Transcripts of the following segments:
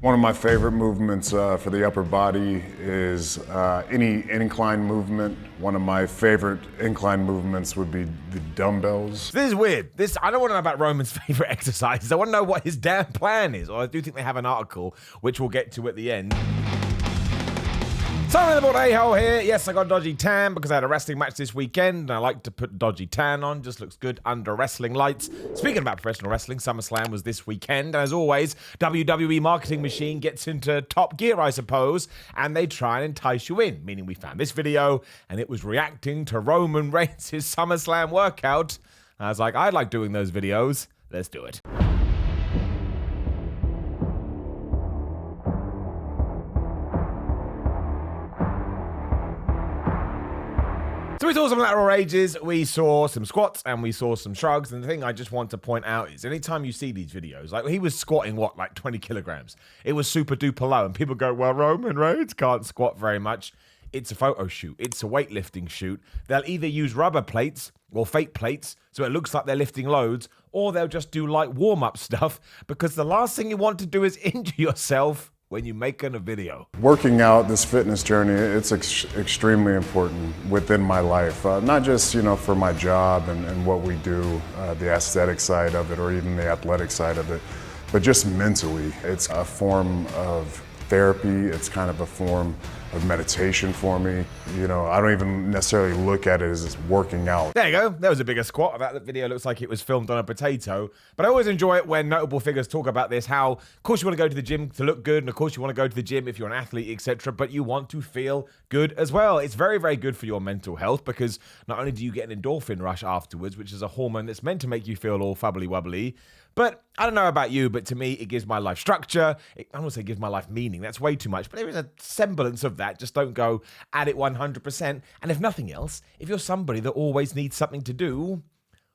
One of my favorite movements for the upper body is any incline movement. One of my favorite incline movements would be the dumbbells. This is weird. I don't want to know about Roman's favorite exercises. I want to know what his damn plan is. Or I do think they have an article, which we'll get to at the end. Sorry about a-hole here. Yes, I got a dodgy tan because I had a wrestling match this weekend, and I like to put dodgy tan on. Just looks good under wrestling lights. Speaking about professional wrestling, SummerSlam was this weekend. As always, WWE marketing machine gets into top gear, I suppose, and they try and entice you in, meaning we found this video, and it was reacting to Roman Reigns' SummerSlam workout. I was like, I like doing those videos. Let's do it. So we saw some lateral raises, we saw some squats, and we saw some shrugs. And the thing I just want to point out is anytime you see these videos, like he was squatting, like 20 kilograms. It was super duper low. And people go, well, Roman Reigns can't squat very much. It's a photo shoot. It's a weightlifting shoot. They'll either use rubber plates or fake plates, so it looks like they're lifting loads, or they'll just do like warm-up stuff, because the last thing you want to do is injure yourself when you're making a video. Working out, this fitness journey, it's extremely important within my life. Not just, for my job and what we do, the aesthetic side of it, or even the athletic side of it, but just mentally. It's a form of therapy. It's kind of a form of meditation for me. I don't even necessarily look at it as working out. There you go. There was a bigger squat. That video looks like it was filmed on a potato. But I always enjoy it when notable figures talk about this, how, of course, you want to go to the gym to look good, and of course, you want to go to the gym if you're an athlete, etc., but you want to feel good as well. It's very, very good for your mental health, because not only do you get an endorphin rush afterwards, which is a hormone that's meant to make you feel all fubbly-wubbly, but I don't know about you, but to me, it gives my life structure. I don't want to say gives my life meaning. That's way too much. But there is a semblance of that. Just don't go at it 100%. And if nothing else, if you're somebody that always needs something to do,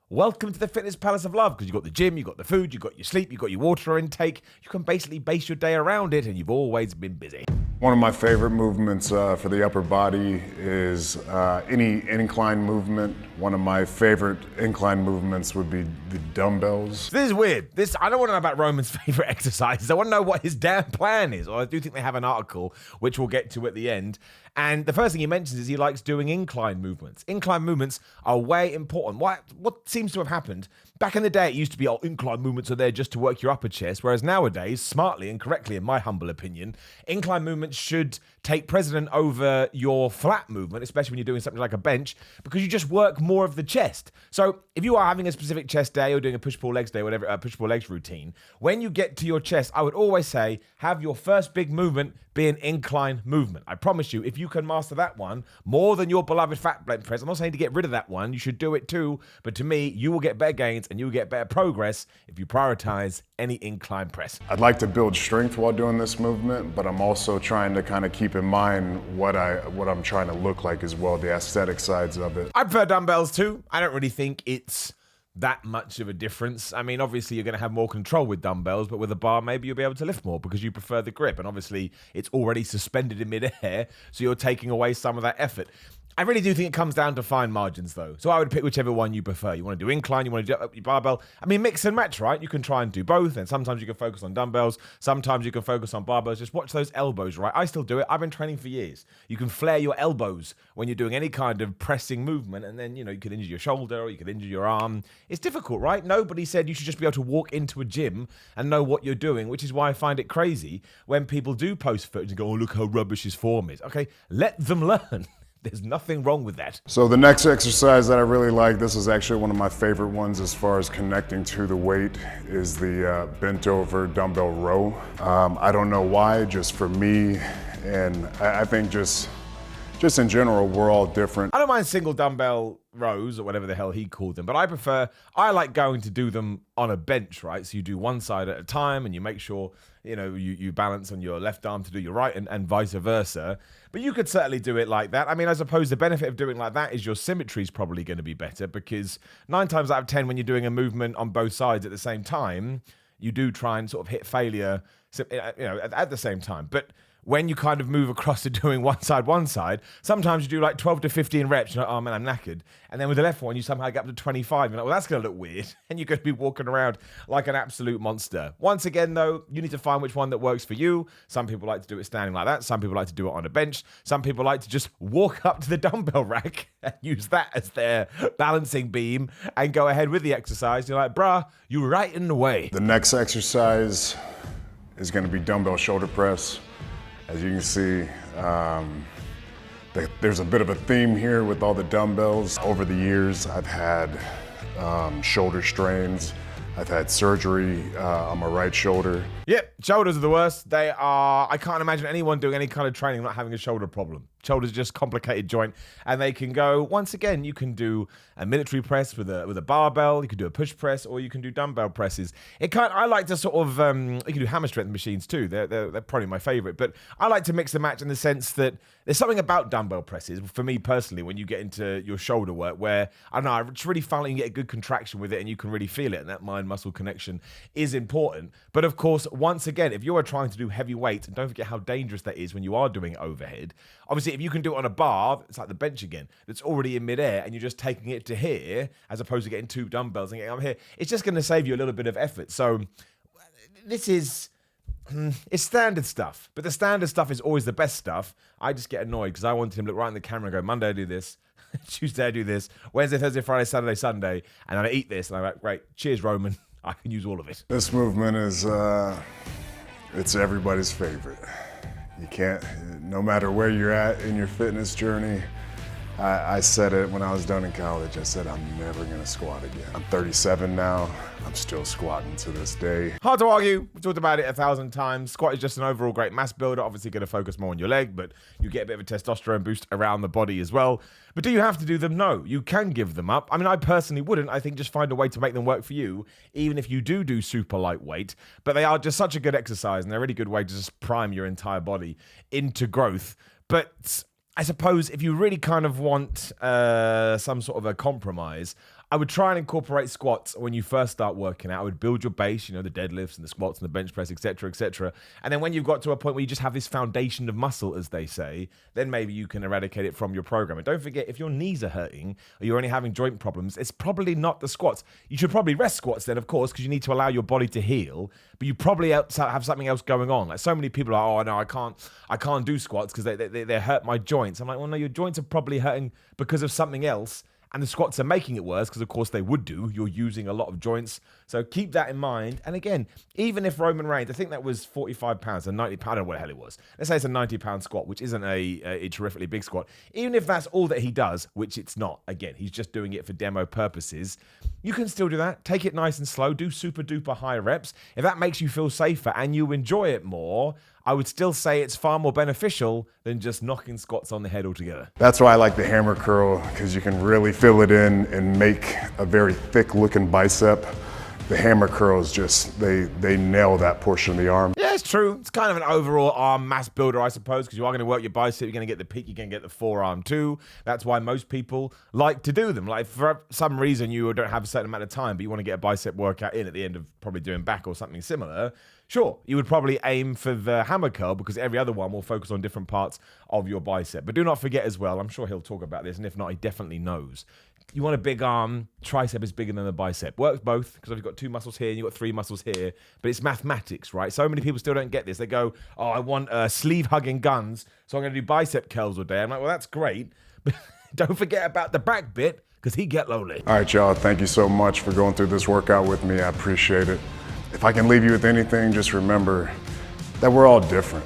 welcome to the fitness palace of love, because you've got the gym, you've got the food, you've got your sleep, you've got your water intake. You can basically base your day around it, and you've always been busy. One of my favorite movements for the upper body is any incline movement. One of my favorite incline movements would be the dumbbells. This is weird. I don't want to know about Roman's favorite exercises. I want to know what his damn plan is. Or I do think they have an article, which we'll get to at the end. And the first thing he mentions is he likes doing incline movements. Incline movements are way important. What seems to have happened? Back in the day, it used to be, incline movements are there just to work your upper chest, whereas nowadays, smartly and correctly, in my humble opinion, incline movements should take precedent over your flat movement, especially when you're doing something like a bench, because you just work more of the chest. So if you are having a specific chest day or doing a push-pull legs day, whatever, push-pull legs routine, when you get to your chest, I would always say, have your first big movement be an incline movement. I promise you, if you can master that one more than your beloved fat bench press, I'm not saying to get rid of that one, you should do it too, but to me, you will get better gains and you will get better progress if you prioritize any incline press. I'd like to build strength while doing this movement, but I'm also trying to kind of keep in mind what I'm trying to look like as well, the aesthetic sides of it. I prefer dumbbells too. I don't really think it's that much of a difference. I mean, obviously you're going to have more control with dumbbells, but with a bar, maybe you'll be able to lift more because you prefer the grip. And obviously it's already suspended in midair, so you're taking away some of that effort. I really do think it comes down to fine margins, though. So I would pick whichever one you prefer. You want to do incline, you want to do up your barbell. I mean, mix and match, right? You can try and do both, and sometimes you can focus on dumbbells. Sometimes you can focus on barbells. Just watch those elbows, right? I still do it. I've been training for years. You can flare your elbows when you're doing any kind of pressing movement, and then, you could injure your shoulder or you could injure your arm. It's difficult, right? Nobody said you should just be able to walk into a gym and know what you're doing, which is why I find it crazy when people do post footage and go, oh, look how rubbish his form is. Okay, let them learn. There's nothing wrong with that. So the next exercise that I really like, this is actually one of my favorite ones as far as connecting to the weight, is the bent over dumbbell row. I don't know why, just for me, and I think just in general, we're all different. I don't mind single dumbbell rows or whatever the hell he called them, but I like going to do them on a bench, right? So you do one side at a time and you make sure, you balance on your left arm to do your right and vice versa. But you could certainly do it like that. I mean, I suppose the benefit of doing like that is your symmetry is probably going to be better, because 9 times out of 10, when you're doing a movement on both sides at the same time, you do try and sort of hit failure, at the same time. But when you kind of move across to doing one side, sometimes you do like 12 to 15 reps. You're like, oh man, I'm knackered. And then with the left one, you somehow get up to 25. You're like, well, that's going to look weird. And you're going to be walking around like an absolute monster. Once again, though, you need to find which one that works for you. Some people like to do it standing like that. Some people like to do it on a bench. Some people like to just walk up to the dumbbell rack and use that as their balancing beam and go ahead with the exercise. You're like, bruh, you're right in the way. The next exercise is going to be dumbbell shoulder press. As you can see, there's a bit of a theme here with all the dumbbells. Over the years, I've had shoulder strains. I've had surgery on my right shoulder. Yep, shoulders are the worst. I can't imagine anyone doing any kind of training not having a shoulder problem. Shoulders are just a complicated joint, and they can go, once again, you can do a military press with a barbell, you can do a push press, or you can do dumbbell presses. I like to sort of, you can do hammer strength machines too. They're probably my favorite, but I like to mix and match in the sense that there's something about dumbbell presses, for me personally, when you get into your shoulder work, where, I don't know, I just really find that you can get a good contraction with it, and you can really feel it, and that mind-muscle connection is important. But of course, once again, if you are trying to do heavy weights, and don't forget how dangerous that is when you are doing overhead, obviously if you can do it on a bar, it's like the bench again, that's already in midair, and you're just taking it to here, as opposed to getting two dumbbells and getting up here, it's just going to save you a little bit of effort. So this is, it's standard stuff, but the standard stuff is always the best stuff. I just get annoyed because I want him to look right in the camera and go, Monday I do this, Tuesday I do this, Wednesday, Thursday, Friday, Saturday, Sunday, and then I eat this, and I'm like, great, cheers, Roman. I can use all of it. This movement is, it's everybody's favorite. You can't, no matter where you're at in your fitness journey, I said it when I was done in college, I said I'm never gonna squat again. I'm 37 now, I'm still squatting to this day. Hard to argue, we've talked about it 1,000 times. Squat is just an overall great mass builder, obviously gonna focus more on your leg, but you get a bit of a testosterone boost around the body as well. But do you have to do them? No, you can give them up. I mean, I personally wouldn't. I think just find a way to make them work for you, even if you do super lightweight. But they are just such a good exercise, and they're a really good way to just prime your entire body into growth. But I suppose if you really kind of want some sort of a compromise, I would try and incorporate squats when you first start working out. I would build your base, you know, the deadlifts and the squats and the bench press, etc., etc. And then when you've got to a point where you just have this foundation of muscle, as they say, then maybe you can eradicate it from your program. And don't forget, if your knees are hurting or you're only having joint problems, it's probably not the squats. You should probably rest squats then, of course, because you need to allow your body to heal. But you probably have something else going on. Like so many people are, oh no, I can't do squats because they hurt my joints. I'm like, well, no, your joints are probably hurting because of something else. And the squats are making it worse because, of course, they would do. You're using a lot of joints. So keep that in mind. And again, even if Roman Reigns, I think that was 45 pounds, a 90 pound, I don't know what the hell it was. Let's say it's a 90-pound squat, which isn't a terrifically big squat. Even if that's all that he does, which it's not, again, he's just doing it for demo purposes, you can still do that. Take it nice and slow. Do super duper high reps. If that makes you feel safer and you enjoy it more, I would still say it's far more beneficial than just knocking squats on the head altogether. That's why I like the hammer curl, because you can really fill it in and make a very thick looking bicep. The hammer curls just, they nail that portion of the arm. Yeah, it's true. It's kind of an overall arm mass builder, I suppose, because you are going to work your bicep, you're going to get the peak, you're going to get the forearm too. That's why most people like to do them. Like for some reason you don't have a certain amount of time, but you want to get a bicep workout in at the end of probably doing back or something similar. Sure, you would probably aim for the hammer curl because every other one will focus on different parts of your bicep. But do not forget as well, I'm sure he'll talk about this, and if not, he definitely knows. You want a big arm, tricep is bigger than the bicep. Works both, because you've got two muscles here and you've got three muscles here, but it's mathematics, right? So many people still don't get this. They go, oh, I want sleeve-hugging guns, so I'm going to do bicep curls all day. I'm like, well, that's great, but don't forget about the back bit, because he get lonely. All right, y'all, thank you so much for going through this workout with me. I appreciate it. If I can leave you with anything, just remember that we're all different.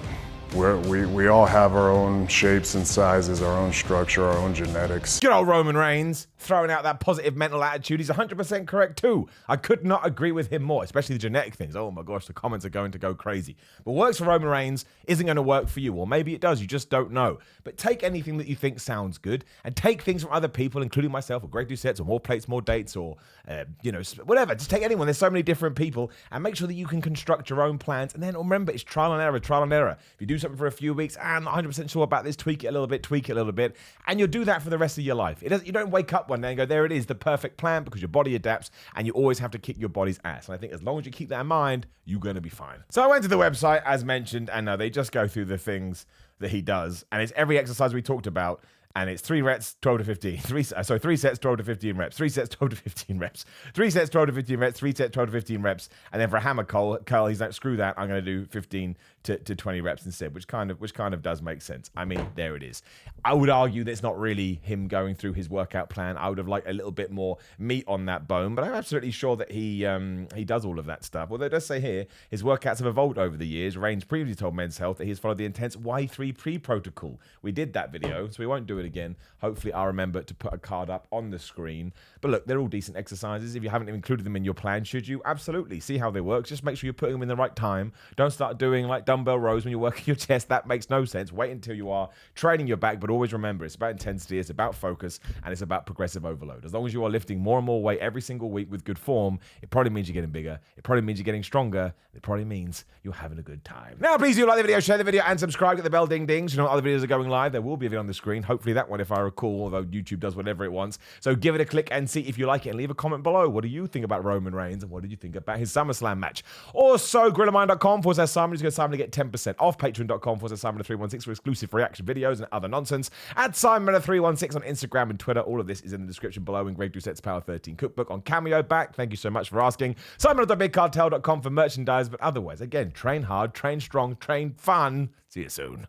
We all have our own shapes and sizes, our own structure, our own genetics. Good old Roman Reigns, throwing out that positive mental attitude. He's 100% correct too. I could not agree with him more, especially the genetic things. Oh my gosh, the comments are going to go crazy. What works for Roman Reigns isn't going to work for you, or maybe it does, you just don't know. But take anything that you think sounds good, and take things from other people, including myself, or Greg Doucette's, or More Plates, More Dates, or whatever. Just take anyone. There's so many different people, and make sure that you can construct your own plans. And then remember, it's trial and error, trial and error. If you do something for a few weeks, and I'm not 100% sure about this, tweak it a little bit, and you'll do that for the rest of your life. You don't wake up one day and go, there it is, the perfect plan, because your body adapts, and you always have to kick your body's ass. And I think as long as you keep that in mind, you're going to be fine. So I went to the website, as mentioned, and they just go through the things that he does, and it's every exercise we talked about. And it's 3 reps, 12 to 15. 3 sets, 12 to 15 reps. 3 sets, 12 to 15 reps. 3 sets, 12 to 15 reps. 3 sets, 12 to 15 reps. And then for a hammer curl, he's like, screw that. I'm going to do 15 to 20 reps instead, which kind of does make sense. I mean, there it is. I would argue that it's not really him going through his workout plan. I would have liked a little bit more meat on that bone, but I'm absolutely sure that he does all of that stuff. Although it does say here, his workouts have evolved over the years. Reigns previously told Men's Health that he has followed the intense Y3 pre-protocol. We did that video, so we won't do it again. Hopefully I'll remember to put a card up on the screen. But look, they're all decent exercises. If you haven't included them in your plan, should you? Absolutely. See how they work. Just make sure you're putting them in the right time. Don't start doing like dumbbell rows when you're working your chest. That makes no sense. Wait until you are training your back, but always remember, it's about intensity, it's about focus, and it's about progressive overload. As long as you are lifting more and more weight every single week with good form, it probably means you're getting bigger. It probably means you're getting stronger. It probably means you're having a good time. Now, please do like the video, share the video, and subscribe. Get the bell ding dings. You know, other videos are going live. There will be a video on the screen. Hopefully that one, if I recall, although YouTube does whatever it wants. So give it a click and see if you like it, and leave a comment below. What do you think about Roman Reigns, and what did you think about his SummerSlam match? Also, grillermind.com/Simon. Just go Simon to get 10% off. Patreon.com/Simon316 for exclusive reaction videos and other nonsense. At Simon316 on Instagram and Twitter. All of this is in the description below. And Greg Doucette's Power 13 cookbook on Cameo back. Thank you so much for asking. Simon.bigcartel.com for merchandise. But otherwise, again, train hard, train strong, train fun. See you soon.